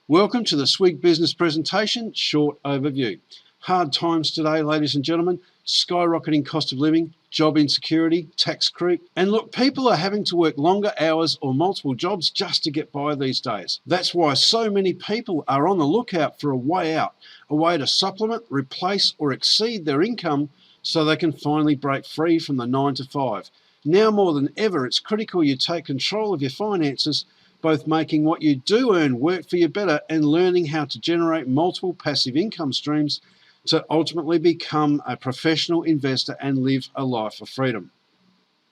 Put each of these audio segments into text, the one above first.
Welcome to the Swig Business Presentation Short Overview. Hard times today, ladies and gentlemen. Skyrocketing cost of living, job insecurity, tax creep. And look, people are having to work longer hours or multiple jobs just to get by these days. That's why so many people are on the lookout for a way out, a way to supplement, replace or exceed their income so they can finally break free from the 9 to 5. Now more than ever, it's critical you take control of your finances, both making what you do earn work for you better and learning how to generate multiple passive income streams to ultimately become a professional investor and live a life of freedom.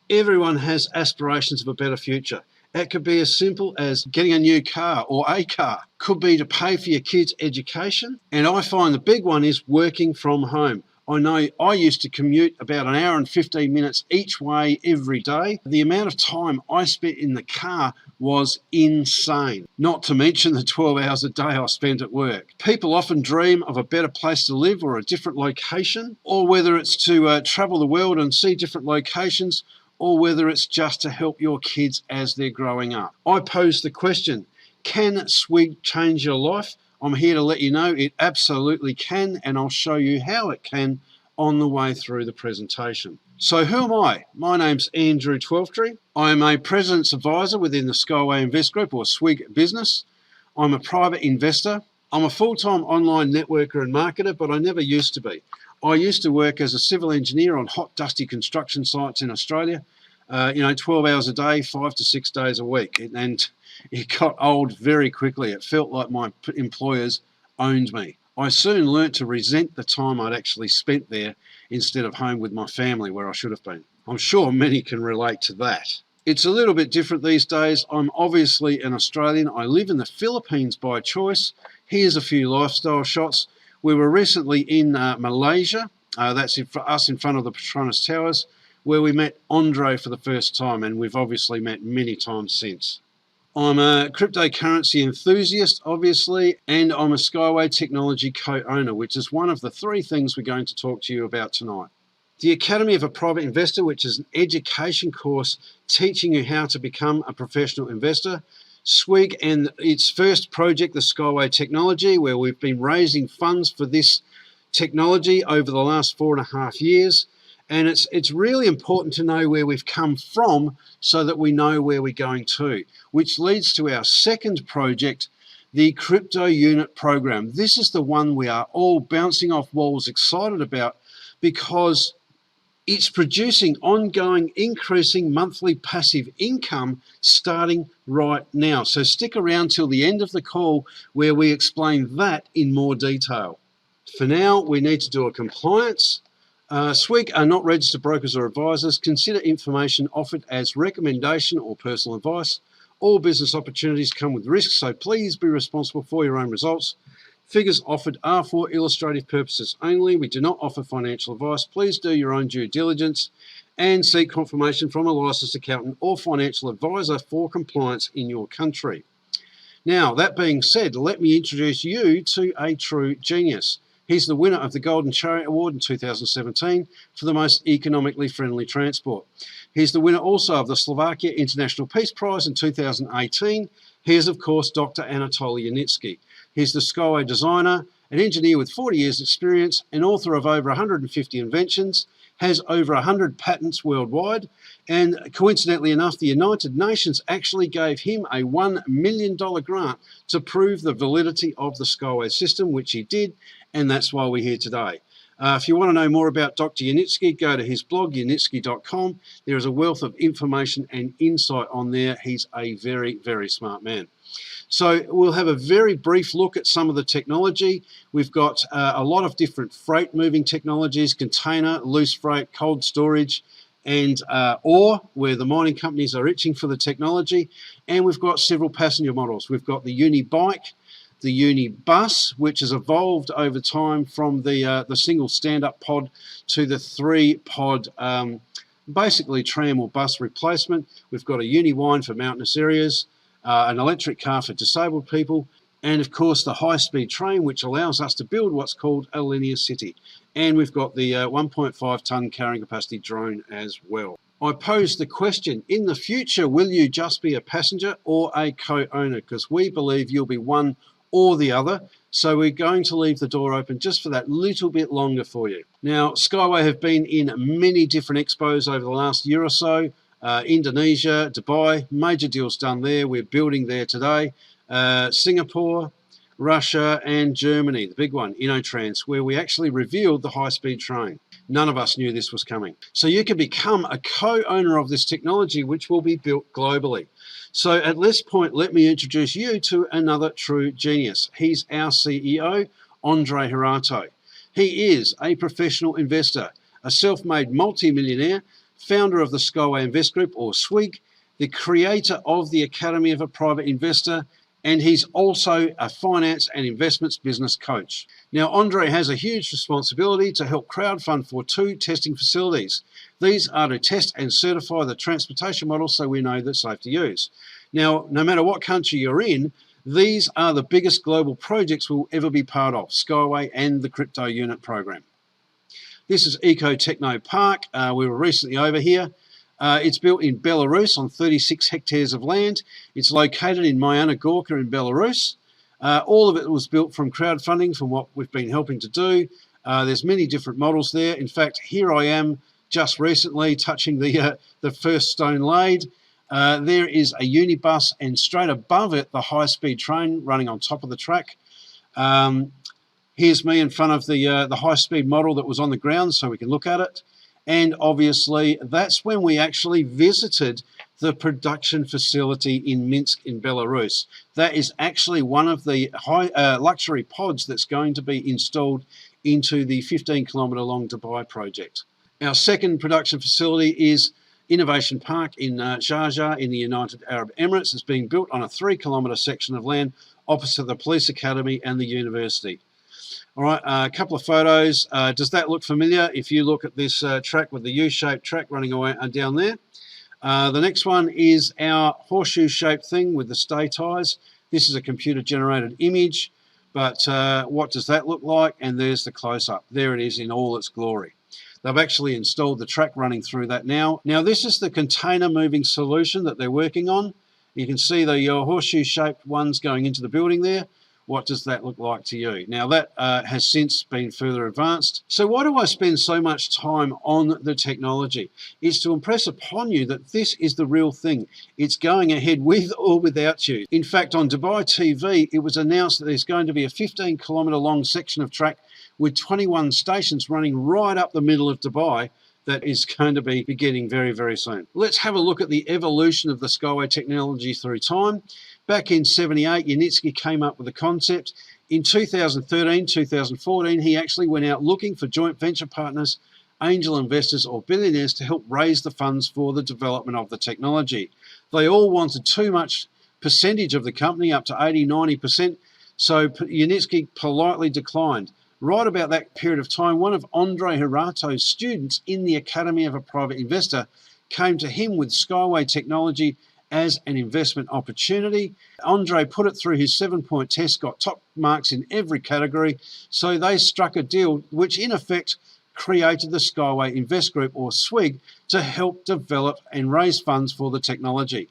Everyone has aspirations of a better future. It could be as simple as getting a new car or a car. Could be to pay for your kids' education. And I find the big one is working from home. I know I used to commute about an hour and 15 minutes each way every day. The amount of time I spent in the car was insane, not to mention the 12 hours a day I spent at work. People often dream of a better place to live or a different location, or whether it's to travel the world and see different locations, or whether it's just to help your kids as they're growing up. I pose the question, can Swig change your life? I'm here to let you know it absolutely can, and I'll show you how it can on the way through the presentation. So who am I? My name's Andrew Twelftree. I'm a President's Advisor within the Skyway Invest Group, or SWIG business. I'm a private investor. I'm a full-time online networker and marketer, but I never used to be. I used to work as a civil engineer on hot, dusty construction sites in Australia, 12 hours a day, 5 to 6 days a week. And it got old very quickly. It felt like my employers owned me. I soon learnt to resent the time I'd actually spent there instead of home with my family where I should have been. I'm sure many can relate to that. It's a little bit different these days. I'm obviously an Australian. I live in the Philippines by choice. Here's a few lifestyle shots. We were recently in Malaysia. That's for us in front of the Petronas Towers, where we met Andre for the first time, and we've obviously met many times since. I'm a cryptocurrency enthusiast, obviously, and I'm a Skyway Technology co-owner, which is one of the three things we're going to talk to you about tonight. The Academy of a Private Investor, which is an education course teaching you how to become a professional investor. SWIG and its first project, the Skyway Technology, where we've been raising funds for this technology over the last 4.5 years. And it's really important to know where we've come from so that we know where we're going to, which leads to our second project, the Crypto Unit Program. This is the one we are all bouncing off walls excited about because it's producing ongoing, increasing monthly passive income starting right now. So stick around till the end of the call where we explain that in more detail. For now, we need to do a compliance. SWIG are not registered brokers or advisors. Consider information offered as recommendation or personal advice. All business opportunities come with risks, so please be responsible for your own results. Figures offered are for illustrative purposes only. We do not offer financial advice. Please do your own due diligence and seek confirmation from a licensed accountant or financial advisor for compliance in your country. Now, that being said, let me introduce you to a true genius. He's the winner of the Golden Chariot Award in 2017 for the most economically friendly transport. He's the winner also of the Slovakia International Peace Prize in 2018. He is, of course, Dr. Anatoly Yanitsky. He's the Skyway designer, an engineer with 40 years experience, an author of over 150 inventions, has over 100 patents worldwide, and coincidentally enough, the United Nations actually gave him a $1 million grant to prove the validity of the Skyway system, which he did, and that's why we're here today. If you want to know more about Dr. Yanitsky, go to his blog, yanitsky.com. There is a wealth of information and insight on there. He's a very, very smart man. So we'll have a very brief look at some of the technology. We've got a lot of different freight moving technologies, container, loose freight, cold storage, and ore, where the mining companies are itching for the technology. And we've got several passenger models. We've got the Uni Bike, the Uni Bus, which has evolved over time from the single stand-up pod to the 3-pod, basically tram or bus replacement. We've got a Uni Wine for mountainous areas, an electric car for disabled people, and of course the high-speed train, which allows us to build what's called a linear city. And we've got the 1.5-ton carrying capacity drone as well. I pose the question, in the future, will you just be a passenger or a co-owner? Because we believe you'll be one or the other. So we're going to leave the door open just for that little bit longer for you. Now, Skyway have been in many different expos over the last year or so. Indonesia, Dubai, major deals done there. We're building there today. Singapore, Russia, and Germany, the big one, InnoTrans, where we actually revealed the high-speed train. None of us knew this was coming. So you can become a co-owner of this technology, which will be built globally. So at this point, let me introduce you to another true genius. He's our CEO, Andre Hirato. He is a professional investor, a self-made multi-millionaire, founder of the Skyway Invest Group, or SWIG, the creator of the Academy of a Private Investor, and he's also a finance and investments business coach. Now, Andre has a huge responsibility to help crowdfund for 2 testing facilities. These are to test and certify the transportation model so we know that it's safe to use. Now, no matter what country you're in, these are the biggest global projects we'll ever be part of, Skyway and the Crypto Unit program. This is Eco Techno Park. We were recently over here. It's built in Belarus on 36 hectares of land. It's located in Myana Gorka in Belarus. All of it was built from crowdfunding, from what we've been helping to do. There's many different models there. In fact, here I am just recently touching the first stone laid. There is a unibus, and straight above it, the high-speed train running on top of the track. Here's me in front of the high-speed model that was on the ground so we can look at it. And obviously, that's when we actually visited the production facility in Minsk in Belarus. That is actually one of the luxury pods that's going to be installed into the 15-kilometre long Dubai project. Our second production facility is Innovation Park in Sharjah in the United Arab Emirates. It's being built on a 3-kilometre section of land opposite the police academy and the university. All right, a couple of photos. Does that look familiar? If you look at this track with the U-shaped track running away down there. The next one is our horseshoe-shaped thing with the stay ties. This is a computer-generated image, but what does that look like? And there's the close-up. There it is in all its glory. They've actually installed the track running through that now. Now, this is the container moving solution that they're working on. You can see the horseshoe-shaped ones going into the building there. What does that look like to you? Now, that has since been further advanced. So why do I spend so much time on the technology? It's to impress upon you that this is the real thing. It's going ahead with or without you. In fact, on Dubai TV, it was announced that there's going to be a 15-kilometre long section of track with 21 stations running right up the middle of Dubai that is going to be beginning very, very soon. Let's have a look at the evolution of the Skyway technology through time. Back in '78, Yanitsky came up with the concept. In 2013, 2014, he actually went out looking for joint venture partners, angel investors or billionaires to help raise the funds for the development of the technology. They all wanted too much percentage of the company, up to 80, 90%, so Yanitsky politely declined. Right about that period of time, one of Andre Hirato's students in the Academy of a Private Investor came to him with Skyway technology as an investment opportunity. Andre put it through his 7-point test, got top marks in every category, so they struck a deal which in effect created the Skyway Invest Group, or SWIG, to help develop and raise funds for the technology.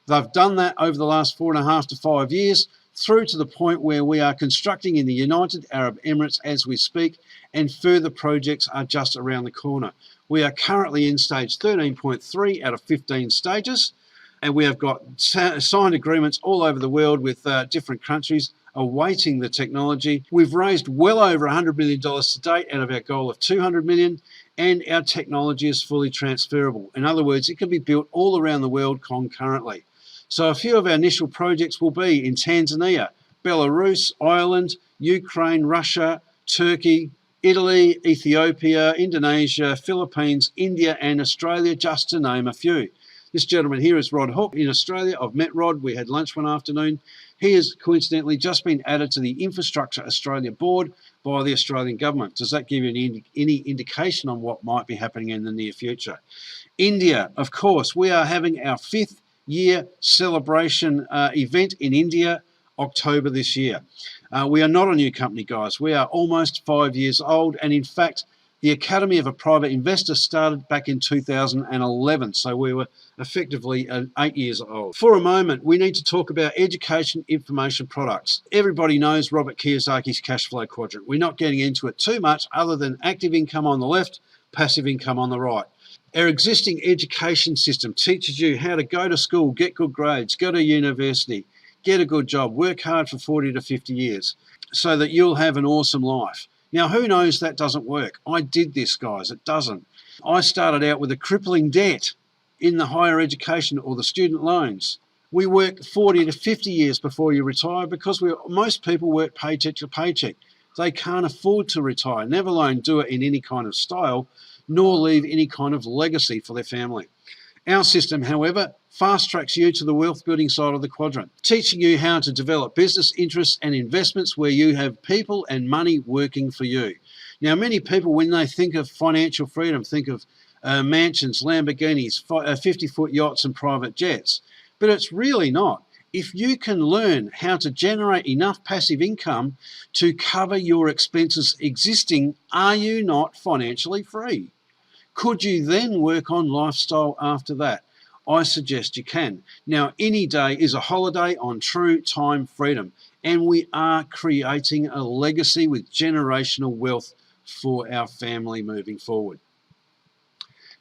They've done that over the last 4.5 to 5 years, through to the point where we are constructing in the United Arab Emirates as we speak, and further projects are just around the corner. We are currently in stage 13.3 out of 15 stages, and we have got signed agreements all over the world with different countries awaiting the technology. We've raised well over $100 million to date out of our goal of $200 million, and our technology is fully transferable. In other words, it can be built all around the world concurrently. So a few of our initial projects will be in Tanzania, Belarus, Ireland, Ukraine, Russia, Turkey, Italy, Ethiopia, Indonesia, Philippines, India, and Australia, just to name a few. This gentleman here is Rod Hook in Australia. I've met Rod. We had lunch one afternoon. He has coincidentally just been added to the Infrastructure Australia board by the Australian government. Does that give you any indication on what might be happening in the near future? India, of course, we are having our 5th year celebration event in India, October this year. We are not a new company, guys. We are almost 5 years old, and in fact, The Academy of a Private Investor started back in 2011, so we were effectively 8 years old. For a moment, we need to talk about education information products. Everybody knows Robert Kiyosaki's cash flow quadrant. We're not getting into it too much other than active income on the left, passive income on the right. Our existing education system teaches you how to go to school, get good grades, go to university, get a good job, work hard for 40 to 50 years so that you'll have an awesome life. Now, who knows that doesn't work? I did this, guys. It doesn't. I started out with a crippling debt in the higher education or the student loans. We work 40 to 50 years before you retire because most people work paycheck to paycheck. They can't afford to retire, never alone do it in any kind of style, nor leave any kind of legacy for their family. Our system, however, fast tracks you to the wealth building side of the quadrant, teaching you how to develop business interests and investments where you have people and money working for you. Now, many people, when they think of financial freedom, think of mansions, Lamborghinis, 50-foot yachts and private jets, but it's really not. If you can learn how to generate enough passive income to cover your expenses existing, are you not financially free? Could you then work on lifestyle after that? I suggest you can. Now, any day is a holiday on true time freedom, and we are creating a legacy with generational wealth for our family moving forward.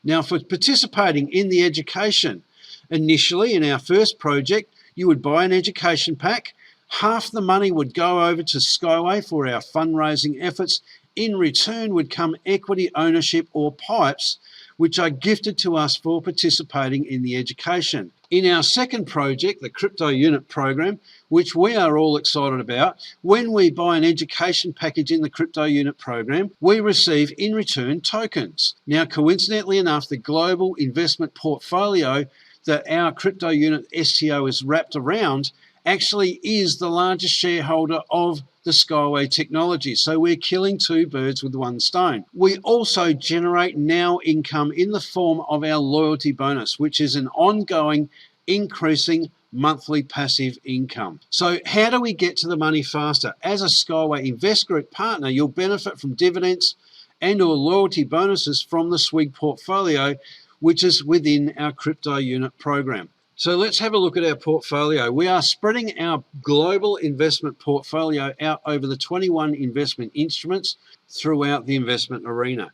Now, for participating in the education, initially in our first project, you would buy an education pack. Half the money would go over to Skyway for our fundraising efforts. In return would come equity ownership or pipes, which are gifted to us for participating in the education. In our second project, the Crypto Unit program, which we are all excited about, when we buy an education package in the Crypto Unit program, we receive in return tokens. Now, coincidentally enough, the global investment portfolio that our Crypto Unit STO is wrapped around actually is the largest shareholder of the Skyway technology. So we're killing two birds with one stone. We also generate now income in the form of our loyalty bonus, which is an ongoing, increasing monthly passive income. So how do we get to the money faster? As a Skyway Invest Group partner, you'll benefit from dividends and or loyalty bonuses from the swig portfolio, which is within our Crypto Unit program. So let's have a look at our portfolio. We are spreading our global investment portfolio out over the 21 investment instruments throughout the investment arena.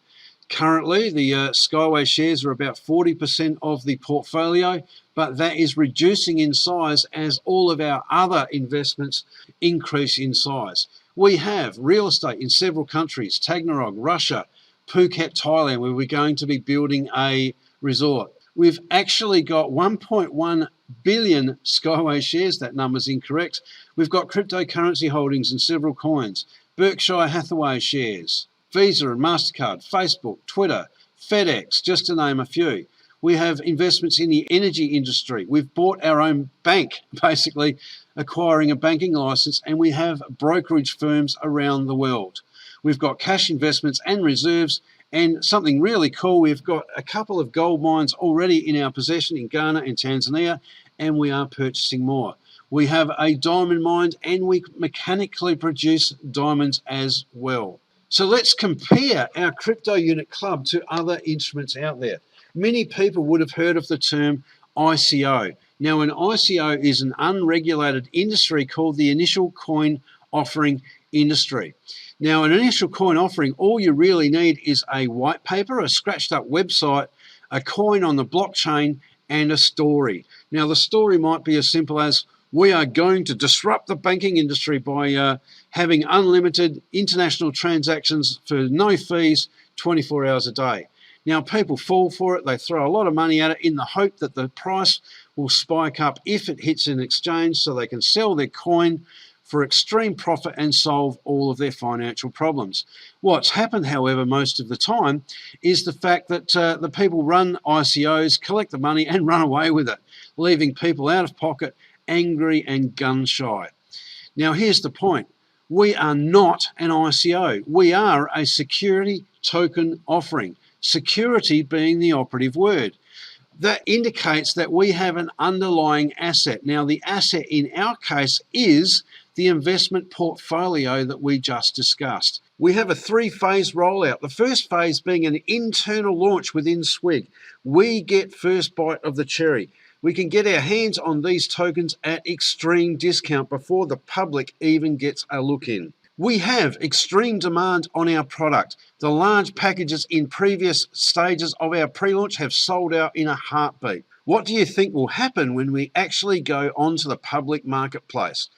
Currently, the Skyway shares are about 40% of the portfolio, but that is reducing in size as all of our other investments increase in size. We have real estate in several countries, Tagnarog, Russia, Phuket, Thailand, where we're going to be building a resort. We've actually got 1.1 billion Skyway shares. That number's incorrect. We've got cryptocurrency holdings in several coins, Berkshire Hathaway shares, Visa and MasterCard, Facebook, Twitter, FedEx, just to name a few. We have investments in the energy industry. We've bought our own bank, basically acquiring a banking license, and we have brokerage firms around the world. We've got cash investments and reserves. And something really cool, we've got a couple of gold mines already in our possession in Ghana and Tanzania, and we are purchasing more. We have a diamond mine, and we mechanically produce diamonds as well. So let's compare our Crypto Unit Club to other instruments out there. Many people would have heard of the term ICO. Now, an ICO is an unregulated industry called the initial coin offering industry. Now, an initial coin offering, all you really need is a white paper, a scratched up website, a coin on the blockchain, and a story. Now, the story might be as simple as, we are going to disrupt the banking industry by having unlimited international transactions for no fees, 24 hours a day. Now, people fall for it. They throw a lot of money at it in the hope that the price will spike up if it hits an exchange so they can sell their coin for extreme profit and solve all of their financial problems. What's happened, however, most of the time is the fact that the people run ICOs, collect the money and run away with it, leaving people out of pocket, angry and gun shy. Now, here's the point. We are not an ICO. We are a security token offering, security being the operative word. That indicates that we have an underlying asset. Now, the asset in our case is the investment portfolio that we just discussed. We have a three-phase rollout. The first phase being an internal launch within Swig. We get first bite of the cherry. We can get our hands on these tokens at extreme discount before the public even gets a look in. We have extreme demand on our product. The large packages in previous stages of our pre-launch have sold out in a heartbeat. What do you think will happen when we actually go onto the public marketplace?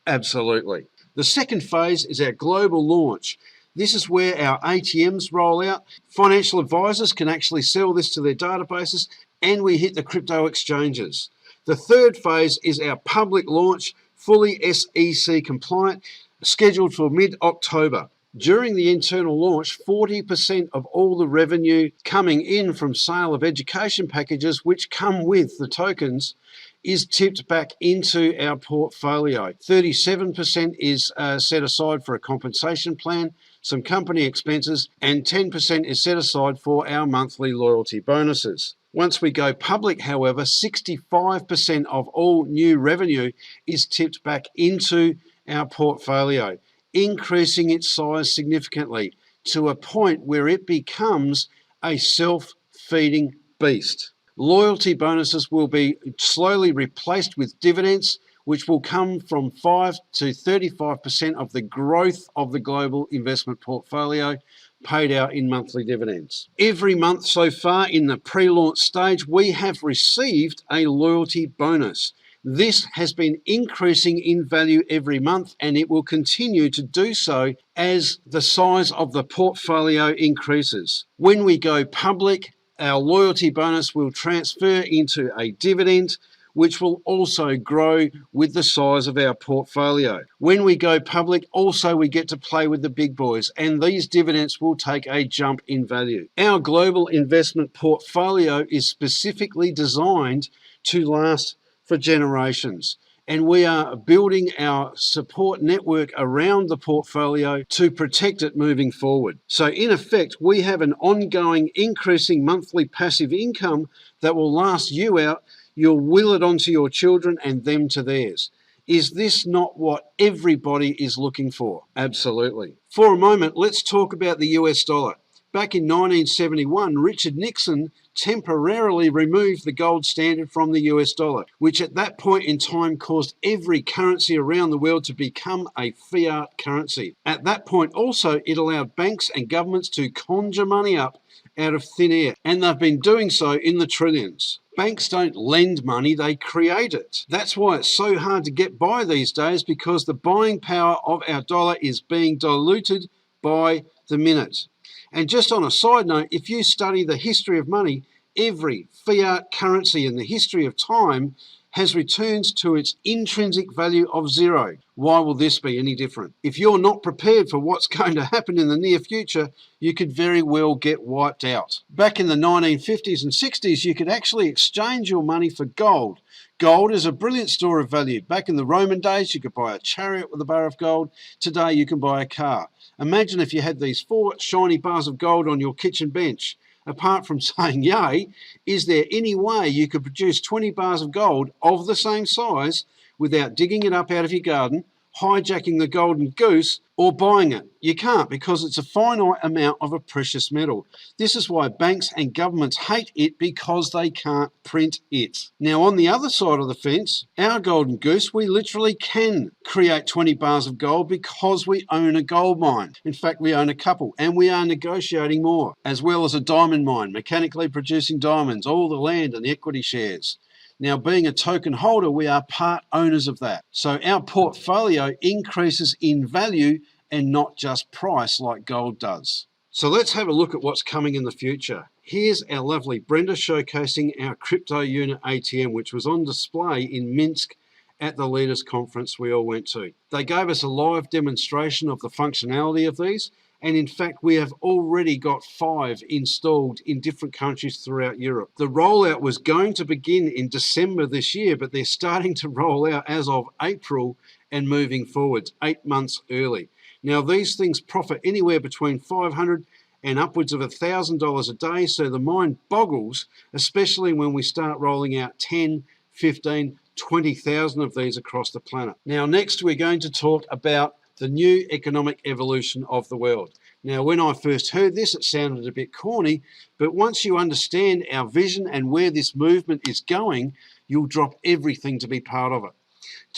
Absolutely. The second phase is our global launch. This is where our ATMs roll out. Financial advisors can actually sell this to their databases, and we hit the crypto exchanges. The third phase is our public launch, fully SEC compliant, scheduled for mid-October. During the internal launch, 40% of all the revenue coming in from sale of education packages, which come with the tokens, is tipped back into our portfolio. 37% is set aside for a compensation plan, some company expenses, and 10% is set aside for our monthly loyalty bonuses. Once we go public, however, 65% of all new revenue is tipped back into our portfolio, increasing its size significantly to a point where it becomes a self-feeding beast. Loyalty bonuses will be slowly replaced with dividends, which will come from 5 to 35% of the growth of the global investment portfolio paid out in monthly dividends. Every month so far in the pre-launch stage, we have received a loyalty bonus. This has been increasing in value every month, and it will continue to do so as the size of the portfolio increases. When we go public, our loyalty bonus will transfer into a dividend, which will also grow with the size of our portfolio. When we go public, also we get to play with the big boys, and these dividends will take a jump in value. Our global investment portfolio is specifically designed to last for generations, and we are building our support network around the portfolio to protect it moving forward. So in effect, we have an ongoing increasing monthly passive income that will last you out. You'll will it onto your children and them to theirs. Is this not what everybody is looking for? Absolutely. For a moment, let's talk about the US dollar. Back in 1971, Richard Nixon temporarily removed the gold standard from the US dollar, which at that point in time caused every currency around the world to become a fiat currency. At that point also, it allowed banks and governments to conjure money up out of thin air, and they've been doing so in the trillions. Banks don't lend money, they create it. That's why it's so hard to get by these days, because the buying power of our dollar is being diluted by the minute. And just on a side note, if you study the history of money, every fiat currency in the history of time has returned to its intrinsic value of zero. Why will this be any different? If you're not prepared for what's going to happen in the near future, you could very well get wiped out. Back in the 1950s and 60s, you could actually exchange your money for gold. Gold is a brilliant store of value. Back in the Roman days, you could buy a chariot with a bar of gold. Today, you can buy a car. Imagine if you had these 4 shiny bars of gold on your kitchen bench. Apart from saying yay, is there any way you could produce 20 bars of gold of the same size without digging it up out of your garden, hijacking the golden goose, or buying it? You can't, because it's a finite amount of a precious metal. This is why banks and governments hate it, because they can't print it. Now, on the other side of the fence, our golden goose, we literally can create 20 bars of gold because we own a gold mine. In fact, we own a couple, and we are negotiating more, as well as a diamond mine, mechanically producing diamonds, all the land and the equity shares. Now, being a token holder, we are part owners of that. So our portfolio increases in value and not just price like gold does. So let's have a look at what's coming in the future. Here's our lovely Brenda showcasing our crypto unit ATM, which was on display in Minsk at the Leaders Conference we all went to. They gave us a live demonstration of the functionality of these, and in fact, we have already got 5 installed in different countries throughout Europe. The rollout was going to begin in December this year, but they're starting to roll out as of April and moving forwards, 8 months early. Now, these things profit anywhere between $500 and upwards of $1,000 a day, so the mind boggles, especially when we start rolling out 10, 15, 20,000 of these across the planet. Now, next we're going to talk about the new economic evolution of the world. Now, when I first heard this, it sounded a bit corny, but once you understand our vision and where this movement is going, you'll drop everything to be part of it.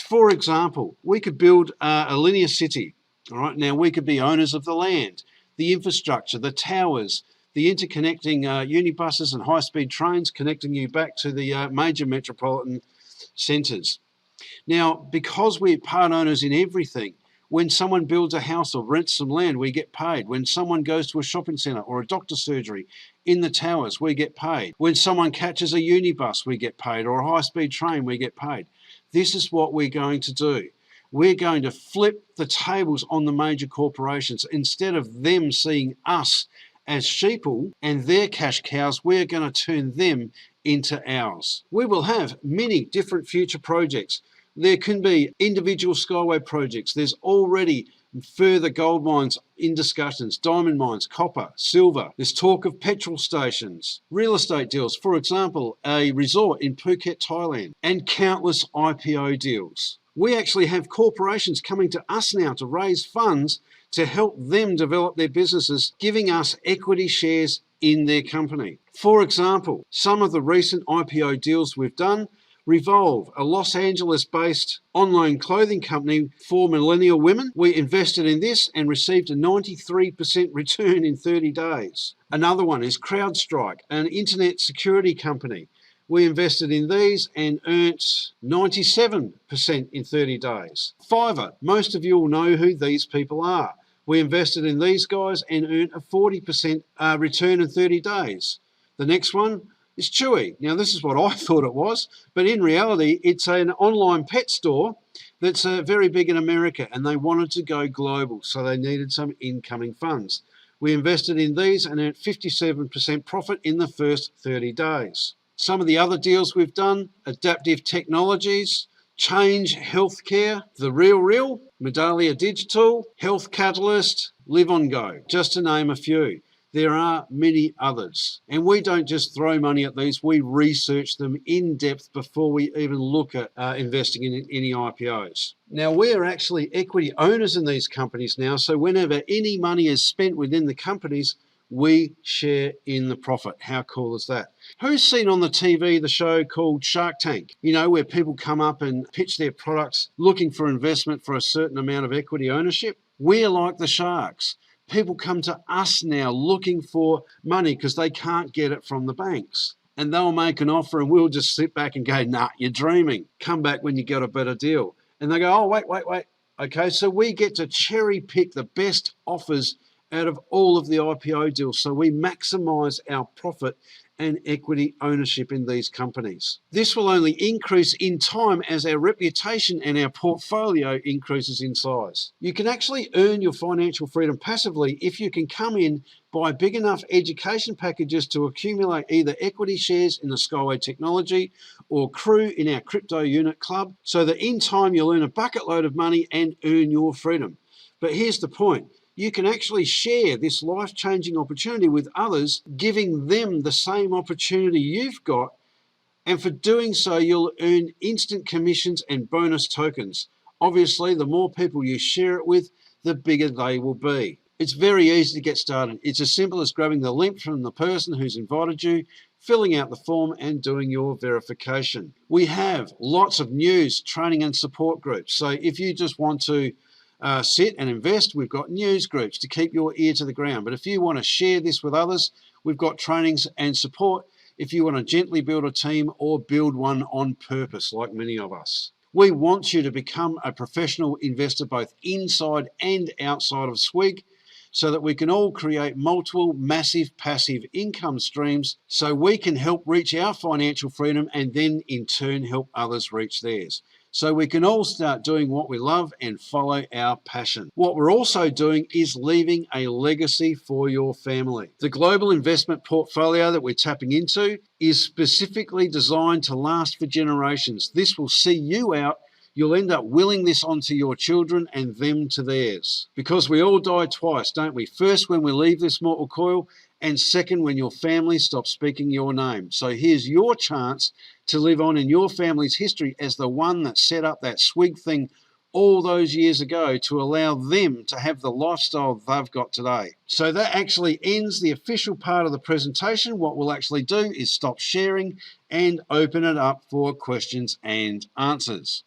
For example, we could build a linear city. All right, now we could be owners of the land, the infrastructure, the towers, the interconnecting unibuses and high-speed trains connecting you back to the major metropolitan centres. Now, because we're part owners in everything, when someone builds a house or rents some land, we get paid. When someone goes to a shopping centre or a doctor's surgery in the towers, we get paid. When someone catches a unibus, we get paid, or a high-speed train, we get paid. This is what we're going to do. We're going to flip the tables on the major corporations. Instead of them seeing us as sheeple and their cash cows, we're going to turn them into ours. We will have many different future projects. There can be individual skyway projects. There's already further gold mines in discussions, diamond mines, copper, silver. There's talk of petrol stations, real estate deals, for example, a resort in Phuket, Thailand, and countless IPO deals. We actually have corporations coming to us now to raise funds to help them develop their businesses, giving us equity shares in their company. For example, some of the recent IPO deals we've done: Revolve, a Los Angeles-based online clothing company for millennial women. We invested in this and received a 93% return in 30 days. Another one is CrowdStrike, an internet security company. We invested in these and earned 97% in 30 days. Fiverr, most of you will know who these people are. We invested in these guys and earned a 40% return in 30 days. The next one is Chewy. Now, this is what I thought it was, but in reality, it's an online pet store that's very big in America, and they wanted to go global, so they needed some incoming funds. We invested in these and earned 57% profit in the first 30 days. Some of the other deals we've done: Adaptive Technologies, Change Healthcare, The Real, Medallia Digital, Health Catalyst, Live On Go, just to name a few. There are many others. And we don't just throw money at these, we research them in depth before we even look at investing in any IPOs. Now, we are actually equity owners in these companies now, so whenever any money is spent within the companies, we share in the profit. How cool is that? Who's seen on the TV the show called Shark Tank? You know, where people come up and pitch their products looking for investment for a certain amount of equity ownership? We're like the sharks. People come to us now looking for money because they can't get it from the banks. And they'll make an offer and we'll just sit back and go, nah, you're dreaming. Come back when you get a better deal. And they go, oh, wait. Okay, so we get to cherry pick the best offers out of all of the IPO deals. So we maximize our profit and equity ownership in these companies. This will only increase in time as our reputation and our portfolio increases in size. You can actually earn your financial freedom passively if you can come in, buy big enough education packages to accumulate either equity shares in the Skyway technology or crew in our crypto unit club, so that in time you'll earn a bucket load of money and earn your freedom. But here's the point: you can actually share this life-changing opportunity with others, giving them the same opportunity you've got. And for doing so, you'll earn instant commissions and bonus tokens. Obviously, the more people you share it with, the bigger they will be. It's very easy to get started. It's as simple as grabbing the link from the person who's invited you, filling out the form and doing your verification. We have lots of news, training and support groups. So if you just want to sit and invest, we've got news groups to keep your ear to the ground. But if you want to share this with others, we've got trainings and support if you want to gently build a team or build one on purpose, like many of us. We want you to become a professional investor both inside and outside of SWIG, so that we can all create multiple massive passive income streams so we can help reach our financial freedom and then in turn help others reach theirs. So we can all start doing what we love and follow our passion. What we're also doing is leaving a legacy for your family. The global investment portfolio that we're tapping into is specifically designed to last for generations. This will see you out. You'll end up willing this onto your children and them to theirs. Because we all die twice, don't we? First, when we leave this mortal coil, and second, when your family stops speaking your name. So here's your chance to live on in your family's history as the one that set up that swig thing all those years ago to allow them to have the lifestyle they've got today. So that actually ends the official part of the presentation. What we'll actually do is stop sharing and open it up for questions and answers.